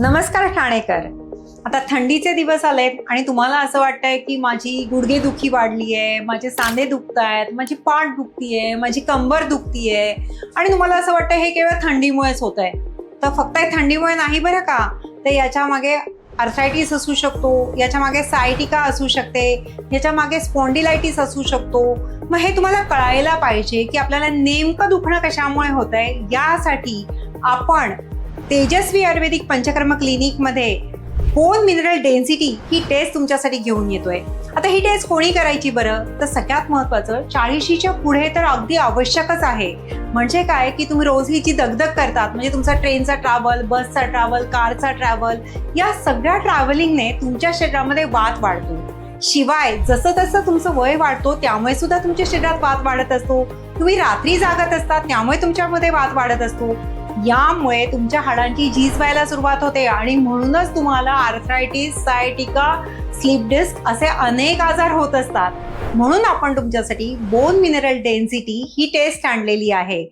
नमस्कार ठाणेकर. आता थंडीचे दिवस आलेत आणि तुम्हाला असं वाटतंय की माझी गुडघेदुखी वाढली आहे, माझे सांधे दुखतायत, माझी पाठ दुखतीये, माझी कंबर दुखतीये आणि तुम्हाला असं वाटतं हे केवळ थंडीमुळेच होत आहे. तर फक्त थंडीमुळे नाही बरं का, तर याच्या मागे आर्थरायटिस असू शकतो, याच्या मागे सायटिका असू शकते, याच्या मागे स्पॉन्डिलायटिस असू शकतो. मग हे तुम्हाला कळायला पाहिजे की आपल्याला नेमकं दुखणं कशामुळे होत आहे. यासाठी आपण तेजस्वी आयुर्वेदिक पंचकर्म क्लिनिकमध्ये बोन मिनरल डेन्सिटी ही टेस्ट तुमच्यासाठी घेऊन येतोय. आता ही टेस्ट कोणी करायची बरं, तर सगळ्यात महत्त्वाचं 40च्या पुढे तर अगदी आवश्यकच आहे. म्हणजे काय की तुम्ही रोज ही जी दगदग करतात, म्हणजे तुमचा ट्रेनचा ट्रॅव्हल, बसचा ट्रॅव्हल, कारचा ट्रॅव्हल, या सगळ्या ट्रॅव्हलिंगने तुमच्या शरीरामध्ये वात वाढतो. शिवाय जसं तसं तुमचं वय वाढतो त्यामुळे सुद्धा तुमच्या शरीरात वात वाढत असतो. तुम्ही रात्री जागत असतात त्यामुळे तुमच्यामध्ये वात वाढत असतो. यामुळे तुमच्या हाडांची झीज व्हायला सुरुवात होते आणि म्हणूनच तुम्हाला आर्थरायटिस, सायटिका, स्लीप डिस्क असे अनेक आजार होत असतात. म्हणून आपण तुमच्यासाठी बोन मिनरल डेन्सिटी ही टेस्ट आणलेली आहे.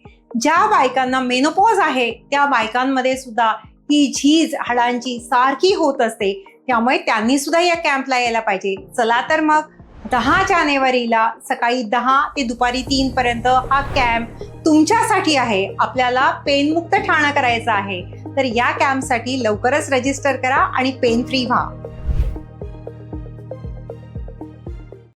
ज्या बायकांना मेनोपॉज आहे त्या बायकांमध्ये सुद्धा ही झीज हाडांची सारखी होत असते, त्यामुळे त्यांनी सुद्धा या कॅम्पला यायला पाहिजे. चला तर मग 10 जानेवारीला सकाळी 10 ते दुपारी 3 पर्यंत हा कॅम्प तुमच्यासाठी आहे. आपल्याला पेनमुक्त ठाणं करायचं आहे. तर या कॅम्पसाठी लवकरच रजिस्टर करा आणि पेन फ्री व्हा.